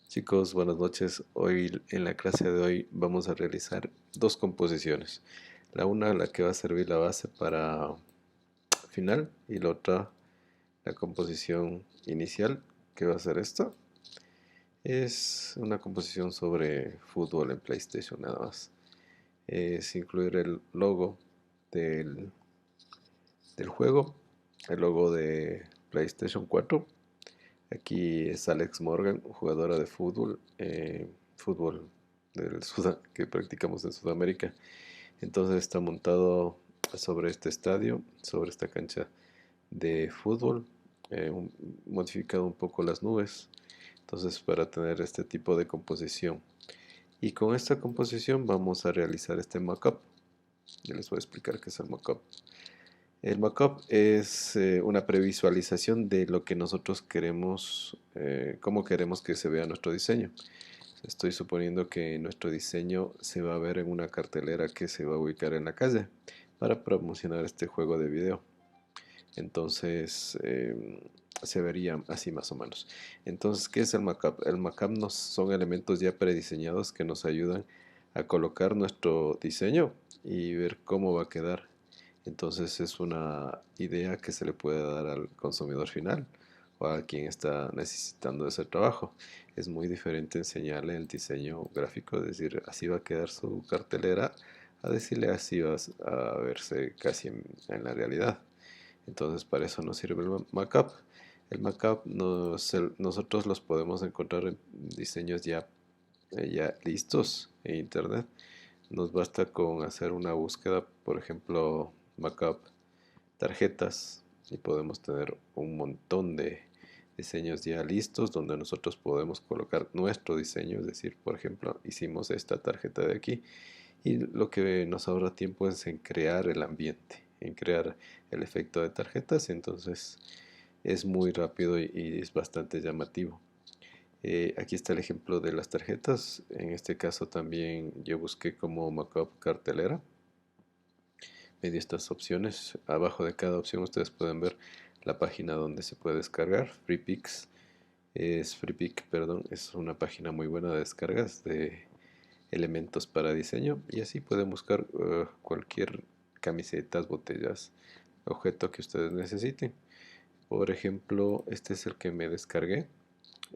Chicos, buenas noches. Hoy en la clase de hoy vamos a realizar dos composiciones. La una, la que va a servir la base para final, y la otra, la composición inicial, que va a ser esta. Es una composición sobre fútbol en PlayStation nada más. Es incluir el logo del, del juego, el logo de PlayStation 4. Aquí es Alex Morgan, jugadora de fútbol, fútbol que practicamos en Sudamérica. Entonces está montado sobre este estadio, sobre esta cancha de fútbol, modificado un poco las nubes. Entonces para tener este tipo de composición. Y con esta composición vamos a realizar este mockup. Yo les voy a explicar qué es el mockup. El mockup es una previsualización de lo que nosotros queremos, cómo queremos que se vea nuestro diseño. Estoy suponiendo que nuestro diseño se va a ver en una cartelera que se va a ubicar en la calle para promocionar este juego de video. Entonces se vería así más o menos. Entonces, ¿qué es el mockup? El mockup son elementos ya prediseñados que nos ayudan a colocar nuestro diseño y ver cómo va a quedar. Entonces es una idea que se le puede dar al consumidor final o a quien está necesitando ese trabajo. Es muy diferente enseñarle el diseño gráfico, es decir, así va a quedar su cartelera, a decirle así va a verse casi en la realidad. Entonces para eso nos sirve el mockup. El mockup nosotros los podemos encontrar en diseños ya listos en internet. Nos basta con hacer una búsqueda, por ejemplo, mockup tarjetas, y podemos tener un montón de diseños ya listos donde nosotros podemos colocar nuestro diseño, es decir, por ejemplo, hicimos esta tarjeta de aquí y lo que nos ahorra tiempo es en crear el ambiente, en crear el efecto de tarjetas. Entonces es muy rápido y es bastante llamativo. Aquí está el ejemplo de las tarjetas. En este caso también yo busqué como mockup cartelera. Me dio estas opciones. Abajo de cada opción ustedes pueden ver la página donde se puede descargar. FreePic, perdón, es una página muy buena de descargas de elementos para diseño, y así pueden buscar cualquier camisetas, botellas, objeto que ustedes necesiten. Por ejemplo, este es el que me descargué,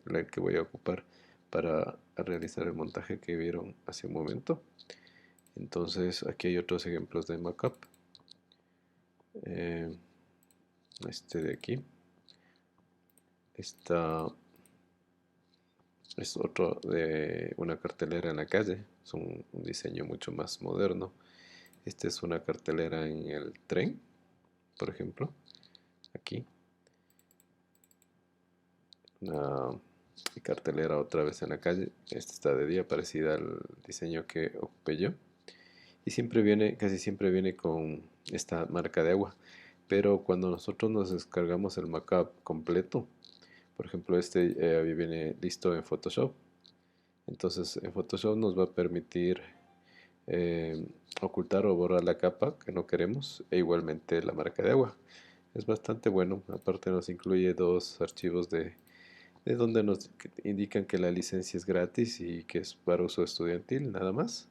el que voy a ocupar para realizar el montaje que vieron hace un momento. Entonces aquí hay otros ejemplos de mockup. Eh, este de aquí. Esta es otro de una cartelera en la calle. Es un diseño mucho más moderno. Esta es una cartelera en el tren, por ejemplo. Aquí. Una cartelera otra vez en la calle. Esta está de día, parecida al diseño que ocupé yo. Y siempre viene, casi siempre viene con esta marca de agua. Pero cuando nosotros nos descargamos el mockup completo, por ejemplo, este viene listo en Photoshop. Entonces en Photoshop nos va a permitir eh, ocultar o borrar la capa que no queremos, e igualmente la marca de agua. Es bastante bueno. Aparte nos incluye dos archivos de donde nos indican que la licencia es gratis y que es para uso estudiantil nada más.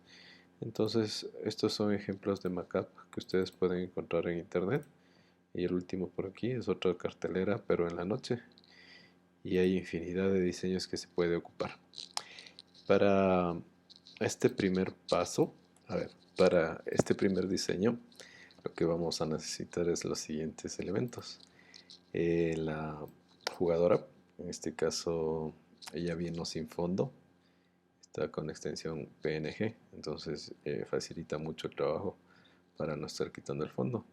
Entonces estos son ejemplos de mockup que ustedes pueden encontrar en internet. Y el último por aquí es otra cartelera, pero en la noche. Y hay infinidad de diseños que se puede ocupar. Para este primer paso, a ver, para este primer diseño, lo que vamos a necesitar es los siguientes elementos. La jugadora, en este caso, ella vino sin fondo, está con extensión PNG, entonces facilita mucho el trabajo para no estar quitando el fondo.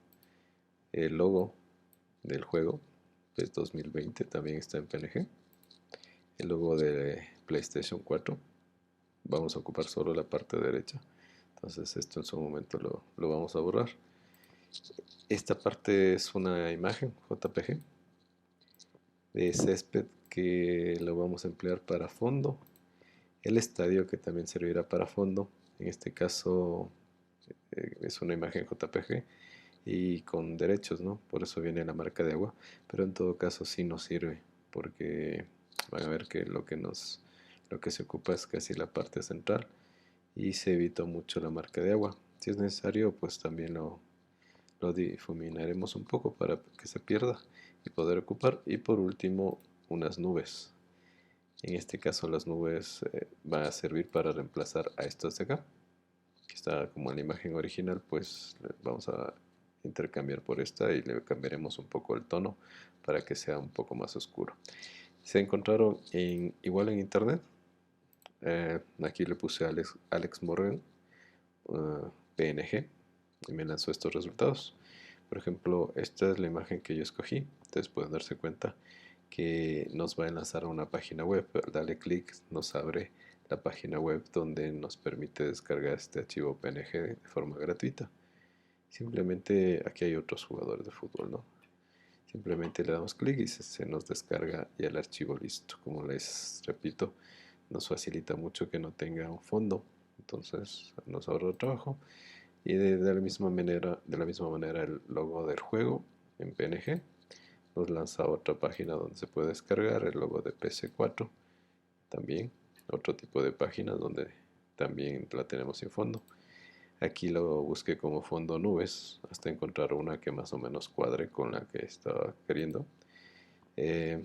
El logo del juego, pues 2020, también está en PNG. El logo de PlayStation 4, vamos a ocupar solo la parte derecha, entonces esto en su momento lo vamos a borrar. Esta parte es una imagen JPG de césped que lo vamos a emplear para fondo. El estadio, que también servirá para fondo, en este caso es una imagen JPG y con derechos, ¿no? Por eso viene la marca de agua, pero en todo caso sí nos sirve, porque van a ver que lo que se ocupa es casi la parte central y se evita mucho la marca de agua. Si es necesario, pues también lo difuminaremos un poco para que se pierda y poder ocupar. Y por último, unas nubes. En este caso las nubes van a servir para reemplazar a estas de acá, que está como en la imagen original, pues vamos a intercambiar por esta y le cambiaremos un poco el tono para que sea un poco más oscuro. Se encontraron igual en internet. Aquí le puse Alex Morgan PNG y me lanzó estos resultados. Por ejemplo, esta es la imagen que yo escogí. Ustedes pueden darse cuenta que nos va a enlazar a una página web. Al darle clic nos abre la página web donde nos permite descargar este archivo PNG de forma gratuita. Simplemente aquí hay otros jugadores de fútbol, ¿no? Simplemente le damos clic y se nos descarga ya el archivo listo. Como les repito, nos facilita mucho que no tenga un fondo, entonces nos ahorra trabajo. Y de la misma manera el logo del juego en PNG nos lanza a otra página donde se puede descargar el logo de PC4, también otro tipo de página donde también la tenemos sin fondo. Aquí lo busqué como fondo nubes hasta encontrar una que más o menos cuadre con la que estaba queriendo. Eh,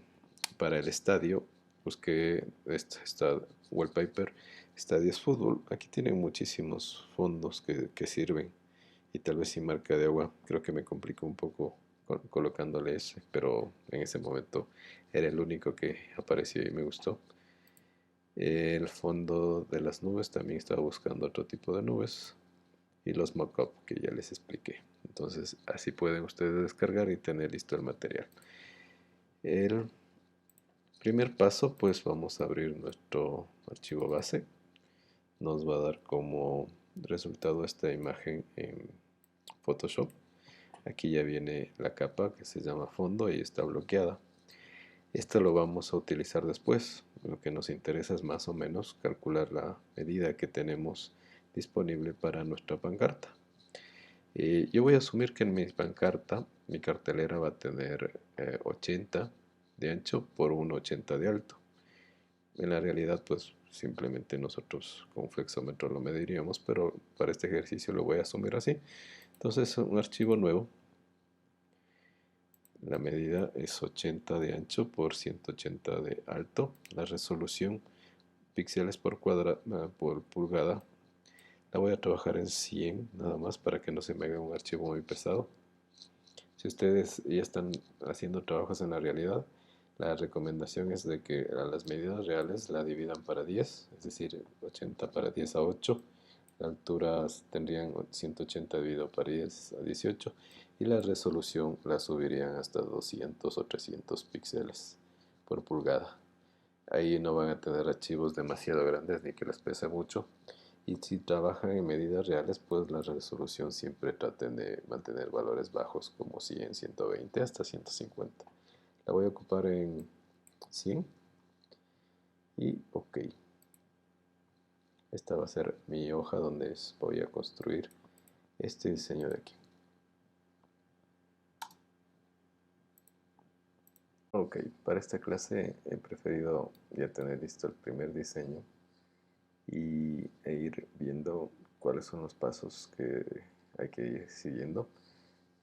para el estadio busqué esta wallpaper Estadios Fútbol. Aquí tienen muchísimos fondos que sirven y tal vez sin marca de agua. Creo que me complicó un poco colocándole ese, pero en ese momento era el único que apareció y me gustó. El fondo de las nubes también estaba buscando otro tipo de nubes y los mockup que ya les expliqué. Entonces así pueden ustedes descargar y tener listo el material. El primer paso, pues vamos a abrir nuestro archivo base. Nos va a dar como resultado esta imagen en Photoshop. Aquí ya viene la capa que se llama fondo y está bloqueada. Esto lo vamos a utilizar después. Lo que nos interesa es más o menos calcular la medida que tenemos disponible para nuestra pancarta. Yo voy a asumir que en mi pancarta, mi cartelera va a tener 80 de ancho por 1,80 de alto. En la realidad, pues simplemente nosotros con un flexómetro lo mediríamos, pero para este ejercicio lo voy a asumir así. Entonces, un archivo nuevo. La medida es 80 de ancho por 180 de alto. La resolución píxeles por pulgada. La voy a trabajar en 100 nada más para que no se me haga un archivo muy pesado. Si ustedes ya están haciendo trabajos en la realidad, la recomendación es de que a las medidas reales la dividan para 10, es decir, 80 para 10 a 8. La altura tendrían 180 dividido para 10 a 18 y la resolución la subirían hasta 200 o 300 píxeles por pulgada. Ahí no van a tener archivos demasiado grandes ni que les pese mucho. Y si trabajan en medidas reales, pues la resolución siempre traten de mantener valores bajos como 100, 120 hasta 150. La voy a ocupar en 100 y OK. Esta va a ser mi hoja donde voy a construir este diseño de aquí. OK, para esta clase he preferido ya tener listo el primer diseño e ir viendo cuáles son los pasos que hay que ir siguiendo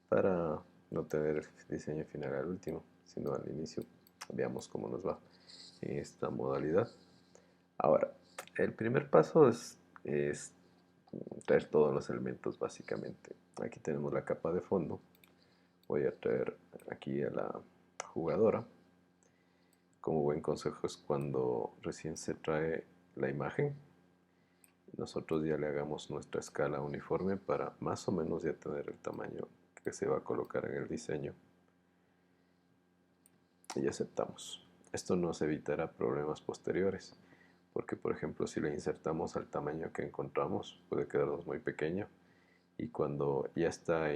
para no tener el diseño final al último, sino al inicio. Veamos cómo nos va en esta modalidad. Ahora, el primer paso es traer todos los elementos básicamente. Aquí tenemos la capa de fondo. Voy a traer aquí a la jugadora. Como buen consejo es cuando recién se trae la imagen, nosotros ya le hagamos nuestra escala uniforme para más o menos ya tener el tamaño que se va a colocar en el diseño. Y aceptamos. Esto nos evitará problemas posteriores, porque por ejemplo si le insertamos al tamaño que encontramos puede quedarnos muy pequeño y cuando ya está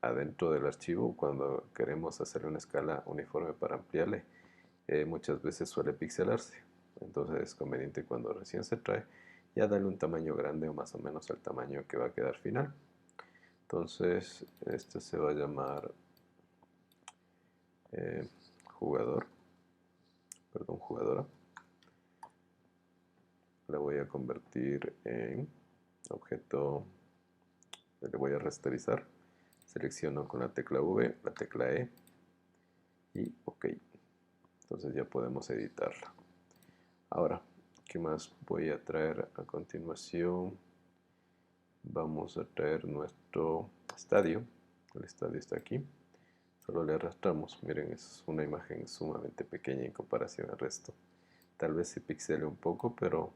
adentro del archivo, cuando queremos hacer una escala uniforme para ampliarle, muchas veces suele pixelarse. Entonces es conveniente cuando recién se trae ya darle un tamaño grande o más o menos el tamaño que va a quedar final. Entonces este se va a llamar jugadora. la voy a convertir en objeto, le voy a rasterizar. Selecciono con la tecla V, la tecla E y OK. Entonces ya podemos editarla. Ahora, ¿qué más voy a traer a continuación? Vamos a traer nuestro estadio. El estadio está aquí. Solo le arrastramos. Miren, es una imagen sumamente pequeña en comparación al resto. Tal vez se pixele un poco, pero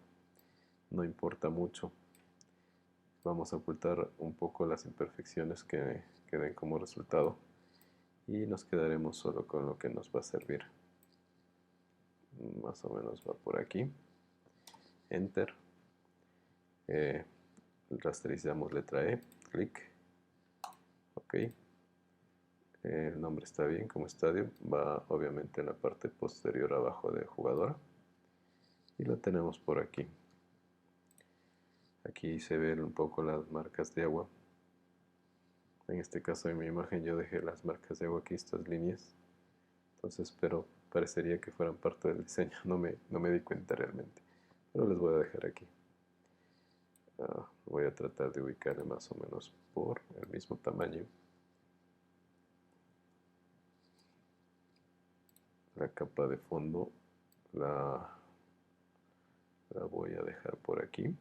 no importa mucho. Vamos a ocultar un poco las imperfecciones que den como resultado y nos quedaremos solo con lo que nos va a servir. Más o menos va por aquí. Enter. Rasterizamos letra E. Clic. OK. El nombre está bien como estadio. Va obviamente en la parte posterior abajo de jugadora. Y lo tenemos por aquí. Aquí se ven un poco las marcas de agua. En este caso en mi imagen yo dejé las marcas de agua aquí, estas líneas. Entonces, pero parecería que fueran parte del diseño. No me di cuenta realmente. Pero les voy a dejar aquí. Voy a tratar de ubicarle más o menos por el mismo tamaño. La capa de fondo la voy a dejar por aquí.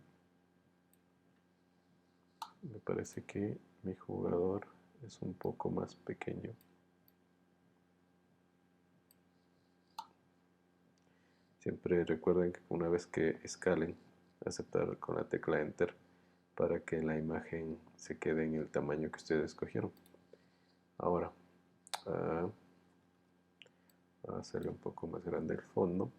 Me parece que mi jugador es un poco más pequeño. Siempre recuerden que una vez que escalen, aceptar con la tecla Enter para que la imagen se quede en el tamaño que ustedes escogieron. Ahora, a hacerle un poco más grande el fondo.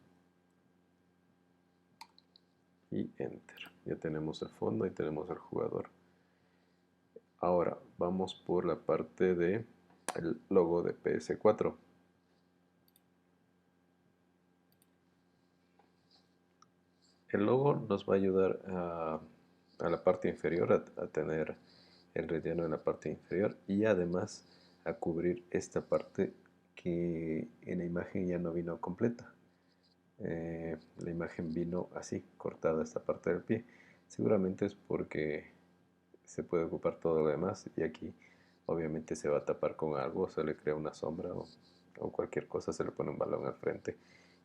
Y Enter. Ya tenemos el fondo y tenemos el jugador. Ahora vamos por la parte de el logo de PS4. El logo nos va a ayudar a la parte inferior, a tener el relleno en la parte inferior y además a cubrir esta parte que en la imagen ya no vino completa. La imagen vino así, cortada esta parte del pie. Seguramente es porque se puede ocupar todo lo demás y aquí obviamente se va a tapar con algo, se le crea una sombra o cualquier cosa, se le pone un balón al frente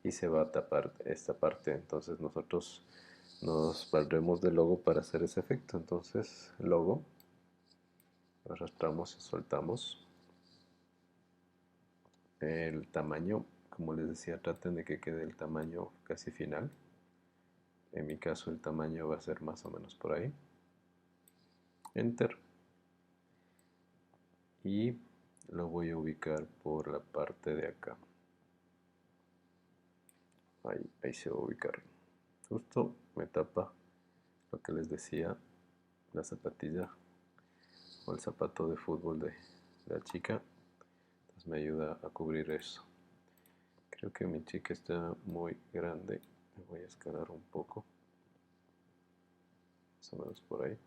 y se va a tapar esta parte. Entonces nosotros nos valdremos del logo para hacer ese efecto. Entonces logo, arrastramos y soltamos. El tamaño, como les decía, traten de que quede el tamaño casi final. En mi caso el tamaño va a ser más o menos por ahí. Enter. Y lo voy a ubicar por la parte de acá. Ahí se va a ubicar. Justo me tapa lo que les decía, la zapatilla o el zapato de fútbol de la chica. Entonces me ayuda a cubrir eso. Creo que mi chica está muy grande. Me voy a escalar un poco. Más o menos por ahí.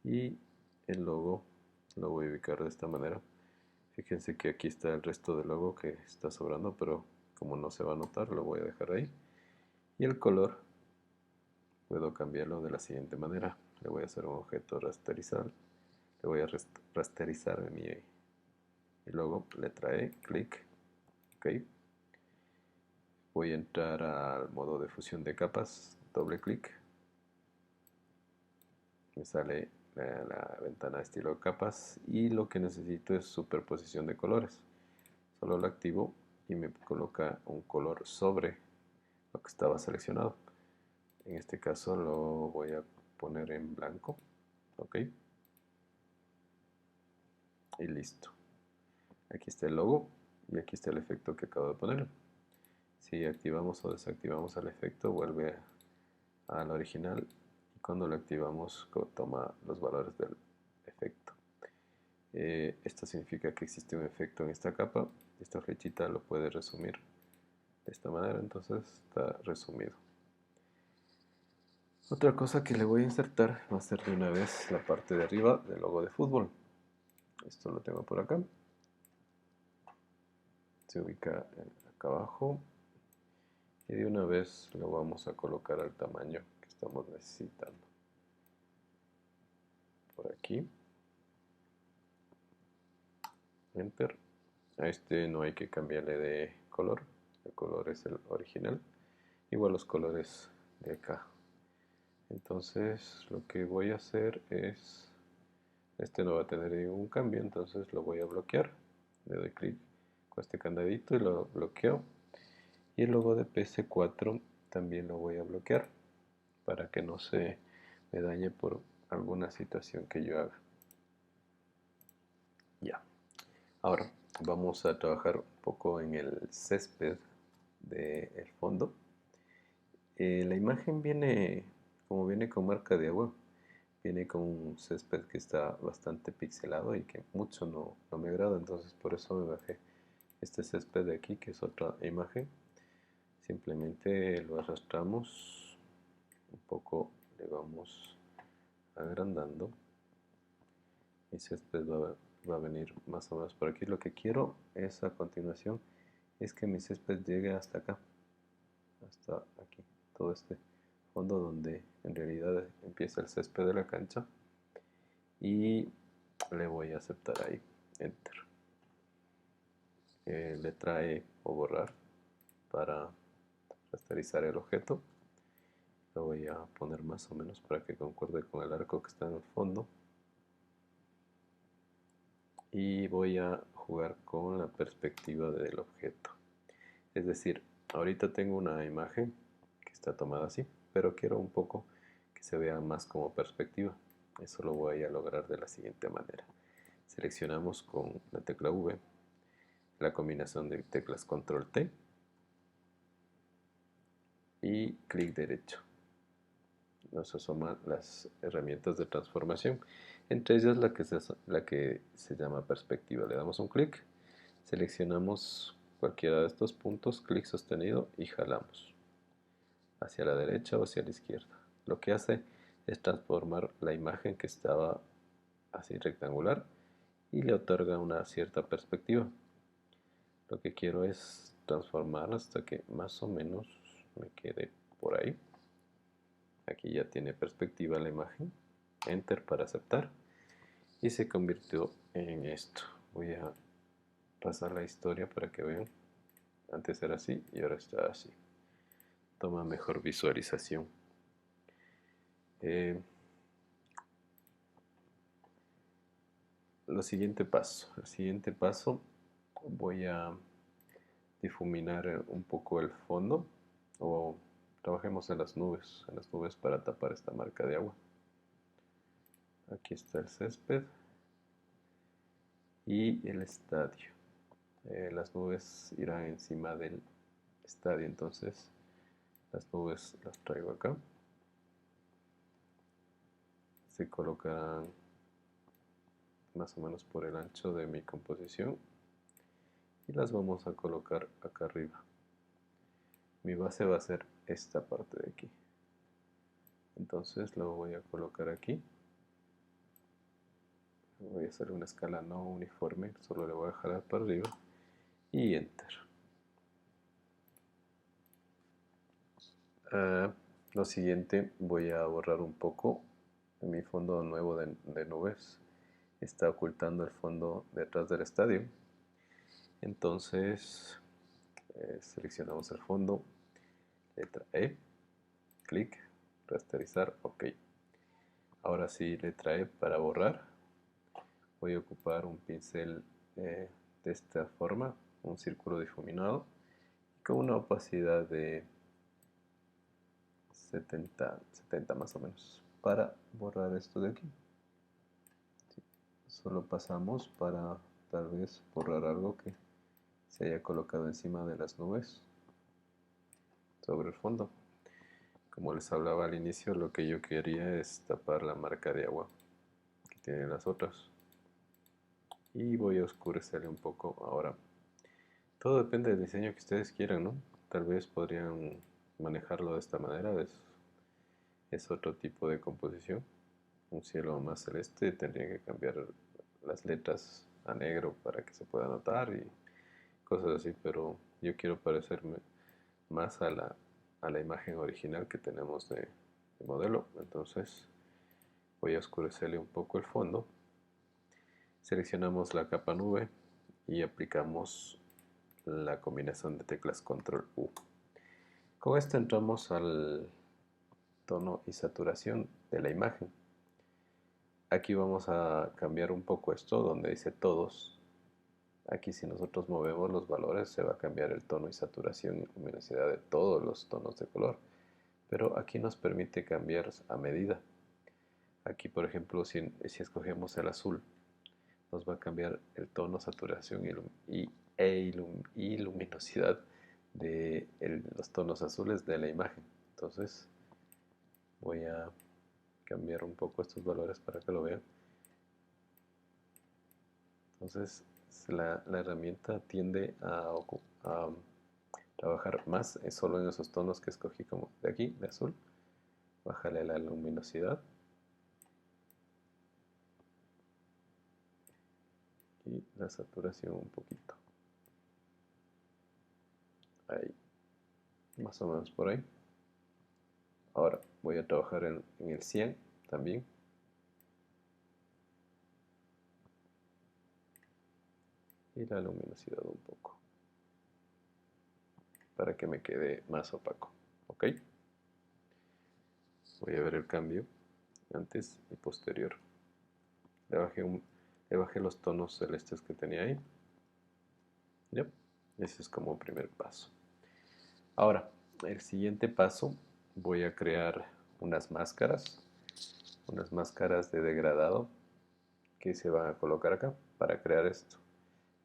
Y el logo lo voy a ubicar de esta manera. Fíjense que aquí está el resto del logo que está sobrando, pero como no se va a notar, lo voy a dejar ahí. Y el color puedo cambiarlo de la siguiente manera. Le voy a hacer un objeto rasterizar. Le voy a rasterizar mi logo, letra E, clic, OK. Voy a entrar al modo de fusión de capas, doble clic. Me sale la ventana de estilo capas y lo que necesito es superposición de colores. Solo lo activo y me coloca un color sobre lo que estaba seleccionado. En este caso lo voy a poner en blanco. OK. Y listo. Aquí está el logo y aquí está el efecto que acabo de poner. Si activamos o desactivamos el efecto, vuelve al original y cuando lo activamos toma los valores del efecto. Esto significa que existe un efecto en esta capa. Esta flechita lo puede resumir de esta manera, entonces está resumido. Otra cosa que le voy a insertar va a ser de una vez la parte de arriba del logo de fútbol. Esto lo tengo por acá. Se ubica acá abajo. y de una vez lo vamos a colocar al tamaño que estamos necesitando. Por aquí, enter. A este no hay que cambiarle de color, el color es el original, igual los colores de acá. Entonces lo que voy a hacer es, este no va a tener ningún cambio, entonces lo voy a bloquear. Le doy clic con este candadito y lo bloqueo. Y el logo de PS4 también lo voy a bloquear para que no se me dañe por alguna situación que yo haga. Ya. Ahora vamos a trabajar un poco en el césped del fondo. La imagen viene, como viene con marca de agua, viene con un césped que está bastante pixelado y que mucho no me agrada, entonces por eso me bajé este césped de aquí, que es otra imagen. Simplemente lo arrastramos un poco, le vamos agrandando. Mi césped va a venir más o menos por aquí. Lo que quiero es, a continuación, es que mi césped llegue hasta acá, hasta aquí, todo este fondo donde en realidad empieza el césped de la cancha, y le voy a aceptar ahí, enter. Le trae o borrar para rasterizar el objeto. Lo voy a poner más o menos para que concuerde con el arco que está en el fondo. Y voy a jugar con la perspectiva del objeto. Es decir, ahorita tengo una imagen que está tomada así, pero quiero un poco que se vea más como perspectiva. Eso lo voy a lograr de la siguiente manera. Seleccionamos con la tecla V la combinación de teclas control T y clic derecho. Nos asoman las herramientas de transformación, entre ellas la que se llama perspectiva. Le damos un clic, seleccionamos cualquiera de estos puntos, clic sostenido y jalamos hacia la derecha o hacia la izquierda. Lo que hace es transformar la imagen que estaba así rectangular y le otorga una cierta perspectiva. Lo que quiero es transformar hasta que más o menos me quede por ahí. Aquí ya tiene perspectiva la imagen. Enter para aceptar. Y se convirtió en esto. Voy a pasar la historia para que vean. Antes era así y ahora está así. Toma mejor visualización. El siguiente paso, voy a difuminar un poco el fondo, o trabajemos en las nubes para tapar esta marca de agua. Aquí está el césped y el estadio. Las nubes irán encima del estadio, entonces las nubes las traigo acá, se colocarán más o menos por el ancho de mi composición y las vamos a colocar acá arriba. Mi base va a ser esta parte de aquí, entonces lo voy a colocar aquí. Voy a hacer una escala no uniforme, solo le voy a jalar para arriba y enter. Lo siguiente, voy a borrar un poco mi fondo nuevo de nubes. Está ocultando el fondo detrás del estadio. Entonces seleccionamos el fondo, letra E, clic, rasterizar, ok. Ahora sí, letra E para borrar. Voy a ocupar un pincel de esta forma, un círculo difuminado, con una opacidad de 70 más o menos, para borrar esto de aquí. Sí, solo pasamos para tal vez borrar algo que se haya colocado encima de las nubes sobre el fondo. Como les hablaba al inicio, lo que yo quería es tapar la marca de agua que tienen las otras. Y voy a oscurecerle un poco ahora. Todo depende del diseño que ustedes quieran, ¿no? Tal vez podrían manejarlo de esta manera. Es otro tipo de composición. Un cielo más celeste, tendría que cambiar las letras a negro para que se pueda notar y cosas así, pero yo quiero parecerme más a la imagen original que tenemos de modelo. Entonces voy a oscurecerle un poco el fondo. Seleccionamos la capa nube y aplicamos la combinación de teclas Control U. Con esto entramos al tono y saturación de la imagen. Aquí vamos a cambiar un poco esto donde dice todos. Aquí si nosotros movemos los valores se va a cambiar el tono y saturación y luminosidad de todos los tonos de color. Pero aquí nos permite cambiar a medida. Aquí por ejemplo si escogemos el azul nos va a cambiar el tono, saturación y luminosidad de los tonos azules de la imagen. Entonces voy a cambiar un poco estos valores para que lo vean. Entonces la herramienta tiende a trabajar más solo en esos tonos que escogí, como de aquí, de azul. Bájale la luminosidad y la saturación un poquito. Ahí, más o menos por ahí. Ahora voy a trabajar en el 100 también. Y la luminosidad un poco para que me quede más opaco. ¿Ok? Voy a ver el cambio antes y posterior. Le bajé los tonos celestes que tenía ahí. ¿Ya? Ese es como primer paso. Ahora, el siguiente paso, voy a crear unas máscaras de degradado que se van a colocar acá para crear esto.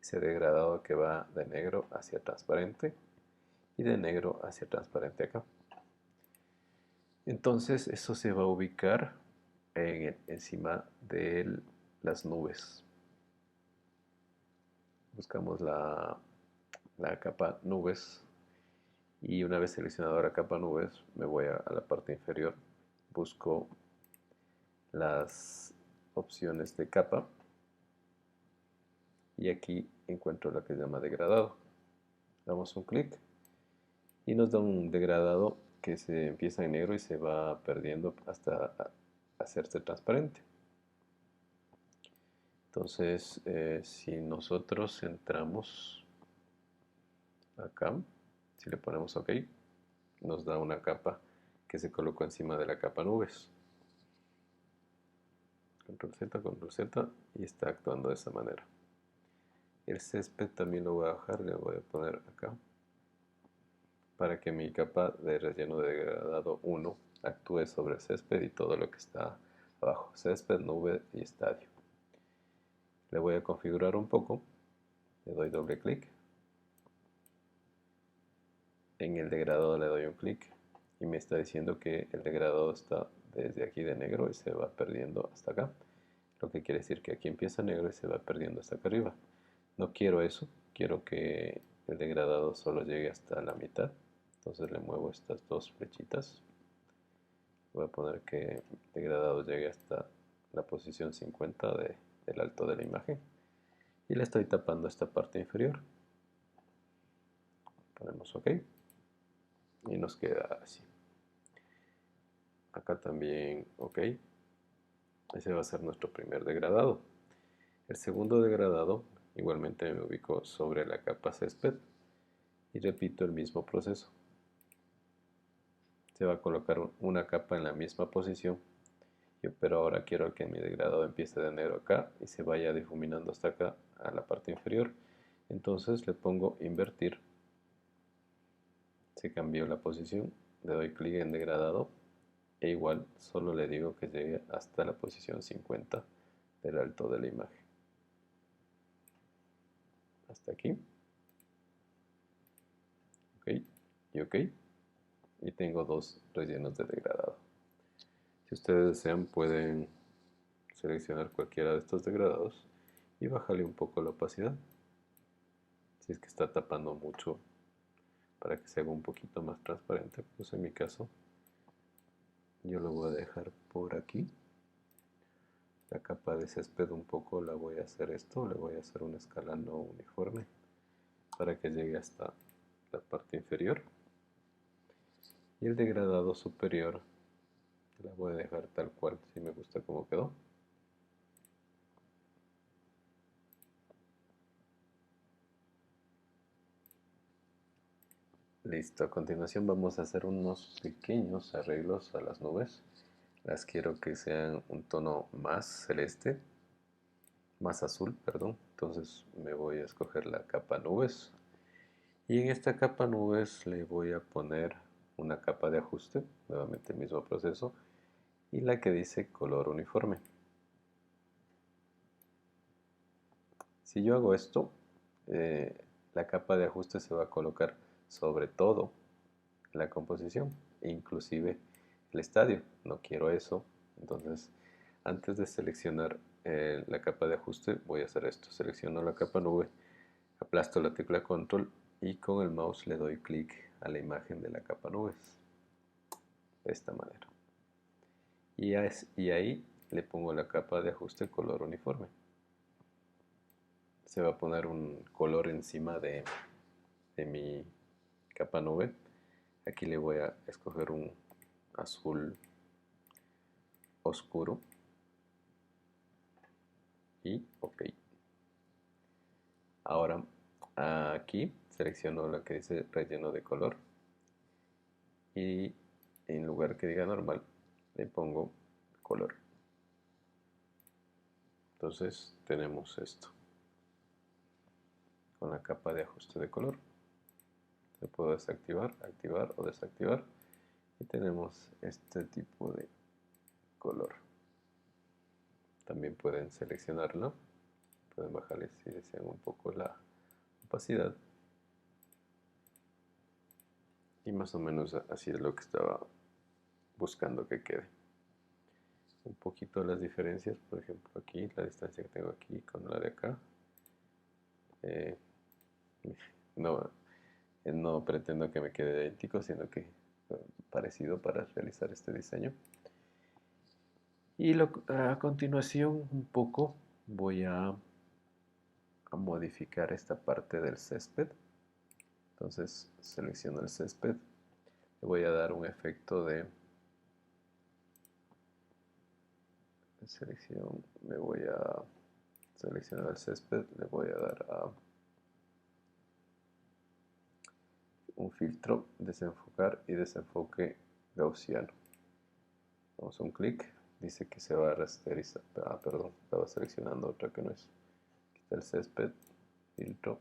Ese degradado que va de negro hacia transparente y de negro hacia transparente acá. Entonces eso se va a ubicar encima de las nubes. Buscamos la capa nubes y una vez seleccionado la capa nubes me voy a la parte inferior, busco las opciones de capa y aquí encuentro la que se llama degradado. Damos un clic y nos da un degradado que se empieza en negro y se va perdiendo hasta hacerse transparente. Entonces, si nosotros entramos acá, si le ponemos OK, nos da una capa que se colocó encima de la capa nubes. Control Z y está actuando de esa manera. El césped también lo voy a bajar, le voy a poner acá para que mi capa de relleno de degradado 1 actúe sobre el césped y todo lo que está abajo, césped, nube y estadio. Le voy a configurar un poco, le doy doble clic, en el degradado le doy un clic y me está diciendo que el degradado está desde aquí de negro y se va perdiendo hasta acá, lo que quiere decir que aquí empieza negro y se va perdiendo hasta acá arriba. No quiero eso, quiero que el degradado solo llegue hasta la mitad. Entonces le muevo estas dos flechitas. Voy a poner que el degradado llegue hasta la posición 50 del alto de la imagen. Y le estoy tapando esta parte inferior. Ponemos OK. Y nos queda así. Acá también OK. Ese va a ser nuestro primer degradado. El segundo degradado, igualmente me ubico sobre la capa césped y repito el mismo proceso. Se va a colocar una capa en la misma posición, pero ahora quiero que mi degradado empiece de negro acá y se vaya difuminando hasta acá a la parte inferior. Entonces le pongo invertir, se cambió la posición, le doy clic en degradado e igual solo le digo que llegue hasta la posición 50 del alto de la imagen. Hasta aquí. OK y OK. Y tengo dos rellenos de degradado. Si ustedes desean pueden seleccionar cualquiera de estos degradados y bajarle un poco la opacidad si es que está tapando mucho para que se haga un poquito más transparente. Pues en mi caso yo lo voy a dejar por aquí. La capa de césped un poco la voy a hacer esto, le voy a hacer una escala no uniforme para que llegue hasta la parte inferior. Y el degradado superior la voy a dejar tal cual, si me gusta cómo quedó. Listo, a continuación vamos a hacer unos pequeños arreglos a las nubes. Las quiero que sean un tono más celeste, más azul, perdón. Entonces me voy a escoger la capa nubes. Y en esta capa nubes le voy a poner una capa de ajuste, nuevamente el mismo proceso, y la que dice color uniforme. Si yo hago esto, la capa de ajuste se va a colocar sobre todo la composición, inclusive el estadio. No quiero eso, entonces antes de seleccionar la capa de ajuste voy a hacer esto. Selecciono la capa nube, aplasto la tecla control y con el mouse le doy clic a la imagen de la capa nubes de esta manera, y ahí le pongo la capa de ajuste color uniforme. Se va a poner un color encima de mi capa nube. Aquí le voy a escoger un azul oscuro y OK. Ahora aquí selecciono lo que dice relleno de color y en lugar que diga normal le pongo color. Entonces tenemos esto con la capa de ajuste de color. Se puede desactivar, activar o desactivar y tenemos este tipo de color. También pueden seleccionarlo, pueden bajarle si desean un poco la opacidad, y más o menos así es lo que estaba buscando que quede. Un poquito las diferencias, por ejemplo aquí, la distancia que tengo aquí con la de acá. No, no pretendo que me quede idéntico, sino que parecido para realizar este diseño. Y a continuación un poco voy a modificar esta parte del césped. Entonces selecciono el césped, le voy a dar un efecto de selección, me voy a seleccionar el césped, le voy a dar a un filtro, desenfocar y desenfoque gaussiano. Damos un clic, dice que se va a rasterizar. Perdón, estaba seleccionando otra que no es. Aquí está el césped, filtro,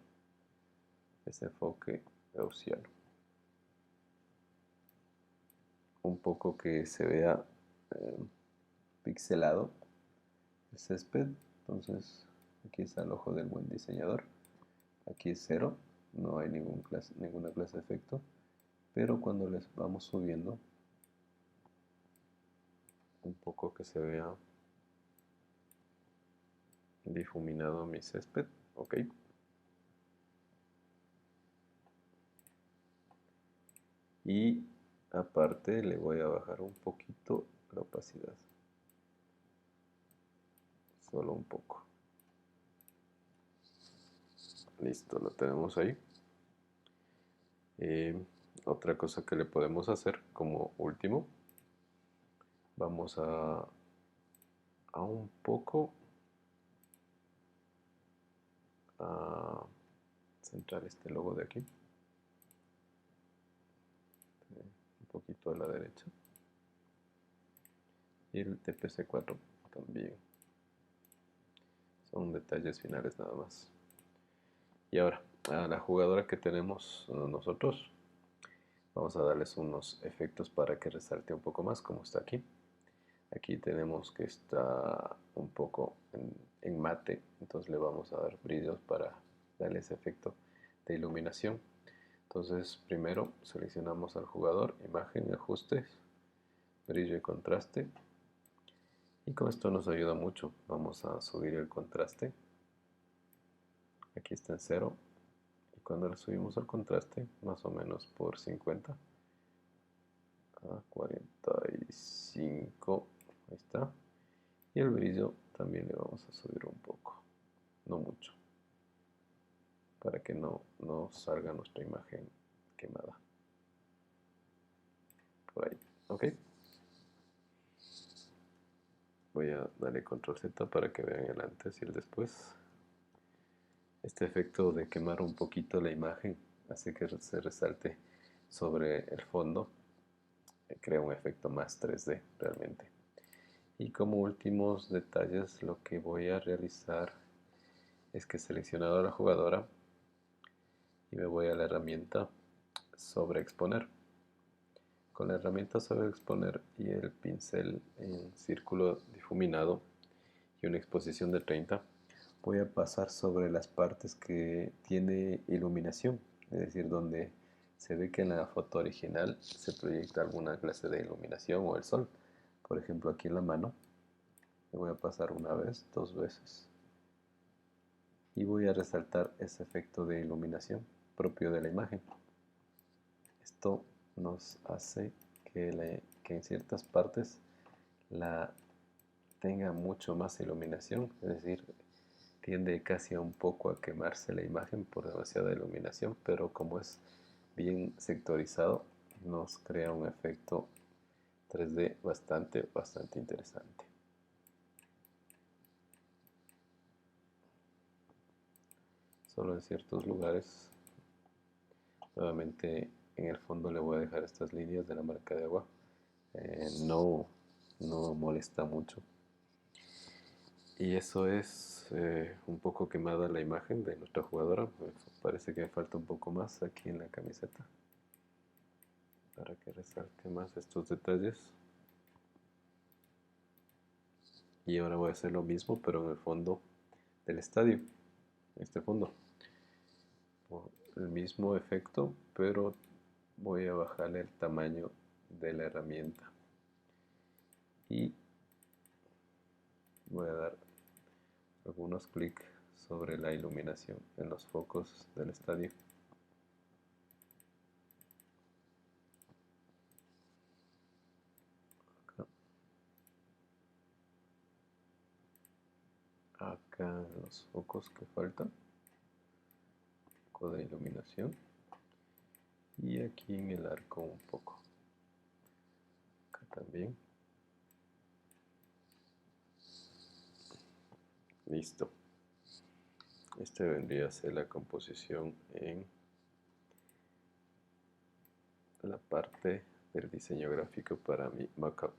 desenfoque gaussiano. Un poco que se vea pixelado el césped. Entonces aquí está el ojo del buen diseñador. Aquí es 0, no hay ninguna clase de efecto, pero cuando les vamos subiendo un poco que se vea difuminado mi césped. OK. Y aparte le voy a bajar un poquito la opacidad, solo un poco. Listo, lo tenemos ahí. Otra cosa que le podemos hacer como último, vamos a un poco a centrar este logo de aquí, un poquito a la derecha, y el TPC4 también. Son detalles finales nada más. Y ahora, a la jugadora que tenemos nosotros, vamos a darles unos efectos para que resalte un poco más, como está aquí. Aquí tenemos que está un poco en mate, entonces le vamos a dar brillos para darle ese efecto de iluminación. Entonces primero seleccionamos al jugador, imagen, ajustes, brillo y contraste. Y con esto nos ayuda mucho. Vamos a subir el contraste. Aquí está en 0. Y cuando le subimos el contraste, más o menos por 50 a 45, ahí está. Y el brillo también le vamos a subir un poco, no mucho, para que no salga nuestra imagen quemada. Ok. Voy a darle control Z para que vean el antes y el después. Este efecto de quemar un poquito la imagen hace que se resalte sobre el fondo. Crea un efecto más 3D realmente. Y como últimos detalles, lo que voy a realizar es que he seleccionado a la jugadora y me voy a la herramienta sobreexponer. Con la herramienta sobreexponer y el pincel en círculo difuminado y una exposición de 30, voy a pasar sobre las partes que tiene iluminación, es decir, donde se ve que en la foto original se proyecta alguna clase de iluminación o el sol. Por ejemplo, aquí en la mano, le voy a pasar una vez, dos veces, y voy a resaltar ese efecto de iluminación propio de la imagen. Esto nos hace que en ciertas partes la tenga mucho más iluminación, es decir, tiende casi a un poco a quemarse la imagen por demasiada iluminación, pero como es bien sectorizado, nos crea un efecto 3D bastante interesante. Solo en ciertos lugares. Nuevamente en el fondo le voy a dejar estas líneas de la marca de agua. No molesta mucho. Y eso es un poco quemada la imagen de nuestra jugadora. Parece que me falta un poco más aquí en la camiseta para que resalte más estos detalles. Y ahora voy a hacer lo mismo, pero en el fondo del estadio. Este fondo. El mismo efecto, pero voy a bajarle el tamaño de la herramienta. Y voy a dar algunos clics sobre la iluminación en los focos del estadio. Acá en los focos que faltan, un poco de iluminación, y aquí en el arco un poco, acá también. Listo. Este vendría a ser la composición en la parte del diseño gráfico para mi mockup.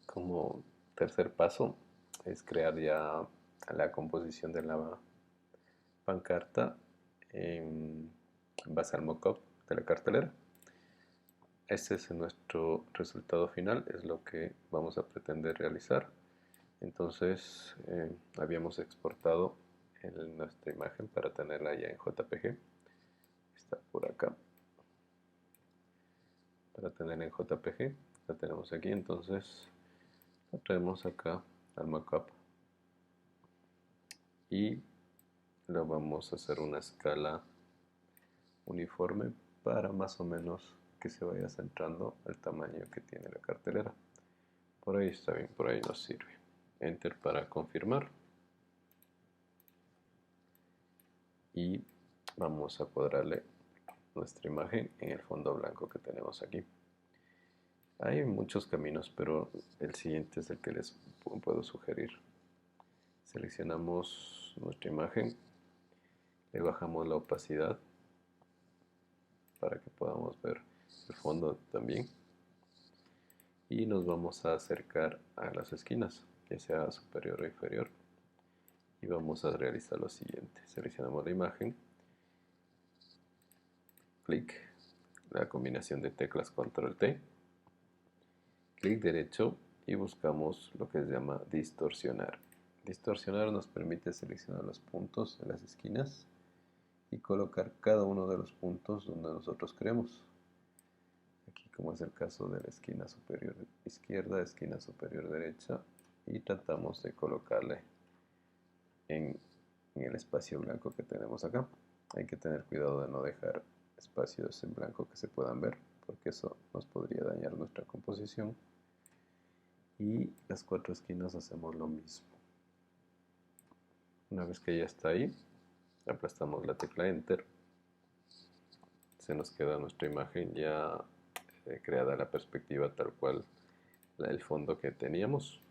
Como tercer paso es crear ya la composición de la pancarta en base al mockup de la cartelera. Este es nuestro resultado final, es lo que vamos a pretender realizar. Entonces habíamos exportado nuestra imagen para tenerla ya en JPG. Está por acá. Para tenerla en JPG, la tenemos aquí, entonces la traemos acá al mockup y lo vamos a hacer una escala uniforme para más o menos que se vaya centrando el tamaño que tiene la cartelera. Por ahí está bien, por ahí nos sirve. Enter para confirmar. Y vamos a cuadrarle nuestra imagen en el fondo blanco que tenemos aquí. Hay muchos caminos, pero el siguiente es el que les puedo sugerir. Seleccionamos nuestra imagen, le bajamos la opacidad para que podamos ver el fondo también. Y nos vamos a acercar a las esquinas, ya sea superior o inferior. Y vamos a realizar lo siguiente. Seleccionamos la imagen, clic, la combinación de teclas Control T, clic derecho y buscamos lo que se llama distorsionar. Distorsionar nos permite seleccionar los puntos en las esquinas y colocar cada uno de los puntos donde nosotros queremos. Aquí, como es el caso de la esquina superior izquierda, esquina superior derecha, y tratamos de colocarle en el espacio blanco que tenemos acá. Hay que tener cuidado de no dejar espacios en blanco que se puedan ver, porque eso nos podría dañar nuestra composición. Y las cuatro esquinas hacemos lo mismo. Una vez que ya está ahí, aplastamos la tecla Enter se nos queda nuestra imagen ya creada la perspectiva tal cual el fondo que teníamos,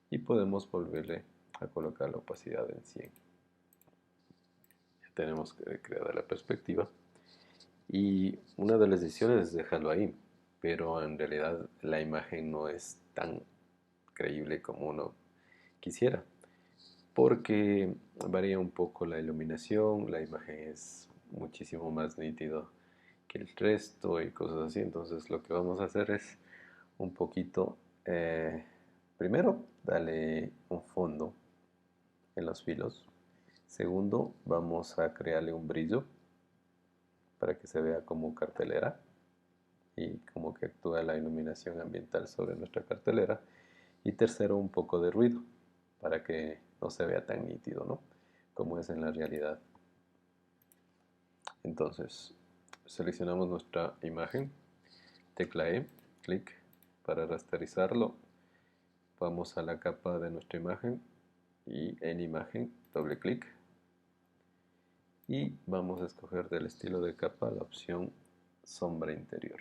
y podemos volverle a colocar la opacidad en 100. Ya tenemos creada la perspectiva, y una de las decisiones es dejarlo ahí, pero en realidad la imagen no es tan creíble como uno quisiera, porque varía un poco la iluminación, la imagen es muchísimo más nítido que el resto y cosas así. Entonces lo que vamos a hacer es un poquito, primero darle un fondo en los filos. Segundo, vamos a crearle un brillo para que se vea como cartelera y como que actúa la iluminación ambiental sobre nuestra cartelera. Y tercero, un poco de ruido para que no se vea tan nítido, ¿no?, como es en la realidad. Entonces, seleccionamos nuestra imagen, tecla E, clic para rasterizarlo. Vamos a la capa de nuestra imagen y en imagen, doble clic. Y vamos a escoger del estilo de capa la opción sombra interior.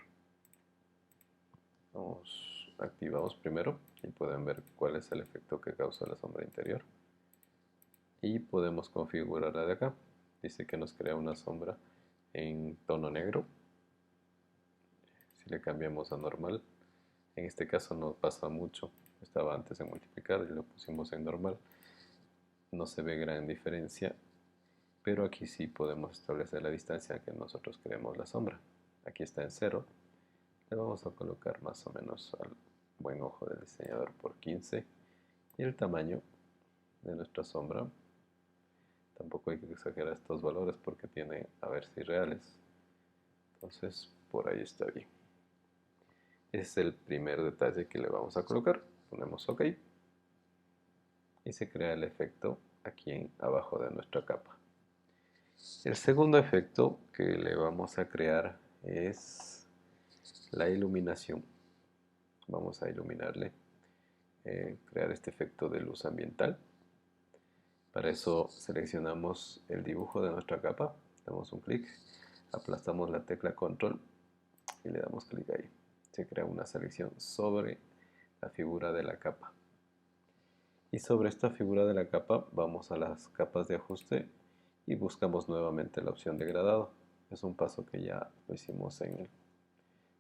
Activamos primero y pueden ver cuál es el efecto que causa la sombra interior. Y podemos configurarla de acá. Dice que nos crea una sombra en tono negro. Si le cambiamos a normal, en este caso no pasa mucho. Estaba antes en multiplicar y lo pusimos en normal. No se ve gran diferencia, pero aquí sí podemos establecer la distancia que nosotros queremos la sombra. Aquí está en 0. Le vamos a colocar más o menos al buen ojo del diseñador por 15. Y el tamaño de nuestra sombra, tampoco hay que exagerar estos valores porque tienen a ver si reales. Entonces por ahí está bien. Ese es el primer detalle que le vamos a colocar. Ponemos OK y se crea el efecto aquí abajo de nuestra capa. El segundo efecto que le vamos a crear es la iluminación. Vamos a iluminarle, crear este efecto de luz ambiental. Para eso seleccionamos el dibujo de nuestra capa, damos un clic, aplastamos la tecla control y le damos clic ahí. Se crea una selección sobre la figura de la capa. Y sobre esta figura de la capa vamos a las capas de ajuste y buscamos nuevamente la opción de degradado. Es un paso que ya lo hicimos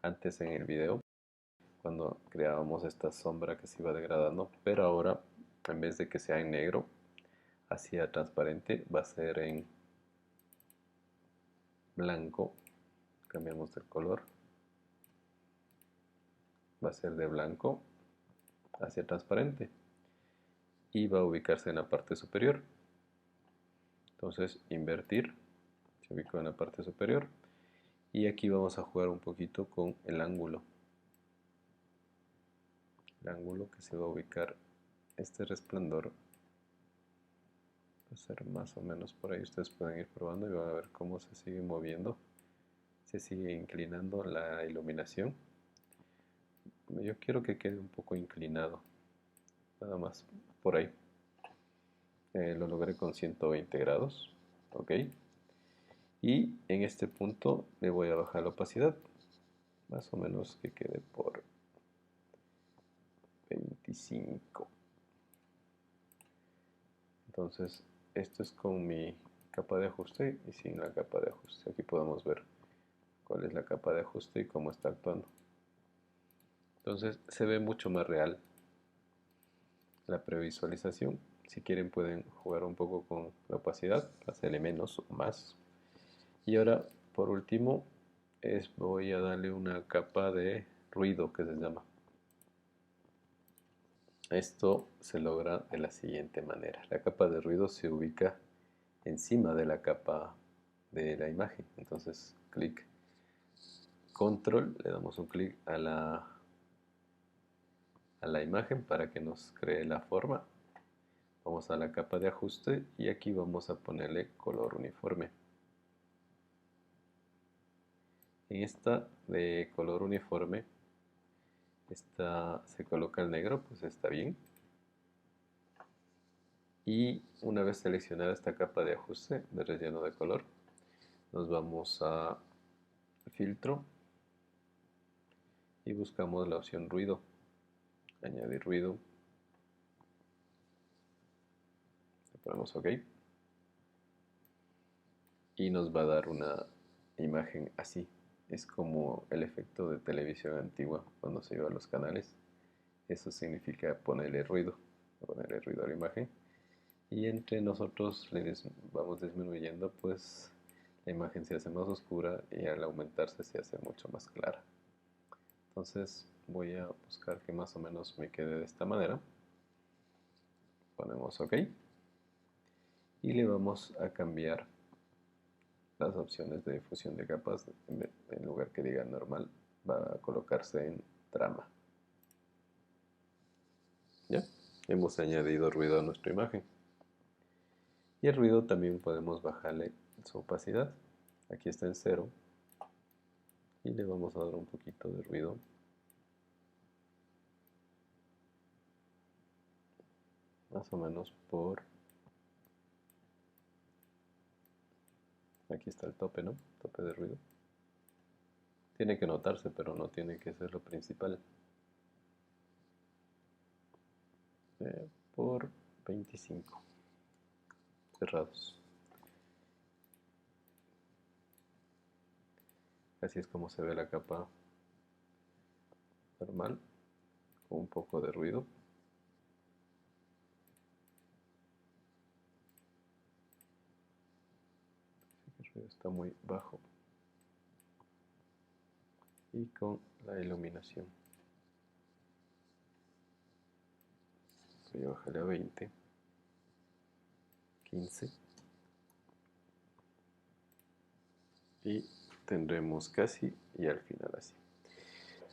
antes en el video, cuando creábamos esta sombra que se iba degradando, pero ahora en vez de que sea en negro hacia transparente, va a ser en blanco. Cambiamos el color, va a ser de blanco hacia transparente y va a ubicarse en la parte superior. Entonces invertir, se ubicó en la parte superior, y aquí vamos a jugar un poquito con el ángulo que se va a ubicar. Este resplandor va a ser más o menos por ahí. Ustedes pueden ir probando y van a ver cómo se sigue moviendo, se sigue inclinando la iluminación. Yo quiero que quede un poco inclinado, nada más por ahí. Lo logré con 120 grados, ok. Y en este punto le voy a bajar la opacidad, más o menos que quede por 25. Entonces esto es con mi capa de ajuste y sin la capa de ajuste. Aquí podemos ver cuál es la capa de ajuste y cómo está actuando. Entonces se ve mucho más real la previsualización. Si quieren pueden jugar un poco con la opacidad, hacerle menos o más. Y ahora por último voy a darle una capa de ruido que se llama. Esto se logra de la siguiente manera. La capa de ruido se ubica encima de la capa de la imagen. Entonces clic, control, le damos un clic a la imagen para que nos cree la forma. Vamos a la capa de ajuste y aquí vamos a ponerle color uniforme. En esta de color uniforme se coloca el negro, pues está bien. Y una vez seleccionada esta capa de ajuste de relleno de color, nos vamos a filtro y buscamos la opción ruido, añadir ruido, le ponemos OK y nos va a dar una imagen así. Es como el efecto de televisión antigua cuando se iba a los canales. Eso significa ponerle ruido a la imagen. Y entre nosotros vamos disminuyendo, pues la imagen se hace más oscura y al aumentarse se hace mucho más clara. Entonces voy a buscar que más o menos me quede de esta manera. Ponemos OK y le vamos a cambiar las opciones de fusión de capas. En lugar que diga normal, va a colocarse en trama. ¿Ya? Hemos añadido ruido a nuestra imagen. Y el ruido también podemos bajarle su opacidad. Aquí está en 0. Y le vamos a dar un poquito de ruido. Más o menos por... Aquí está el tope, ¿no? Tope de ruido. Tiene que notarse, pero no tiene que ser lo principal. Por 25. Cerrados. Así es como se ve la capa normal, con un poco de ruido. El ruido está muy bajo. Y con la iluminación. Voy a bajarle a 20, 15. Y tendremos casi y al final así.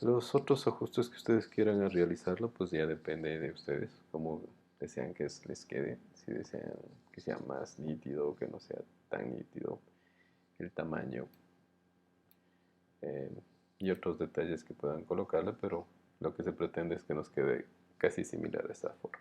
Los otros ajustes que ustedes quieran realizarlo, pues ya depende de ustedes, cómo desean que les quede, si desean que sea más nítido o que no sea tan nítido, el tamaño y otros detalles que puedan colocarle, pero lo que se pretende es que nos quede casi similar a esta forma.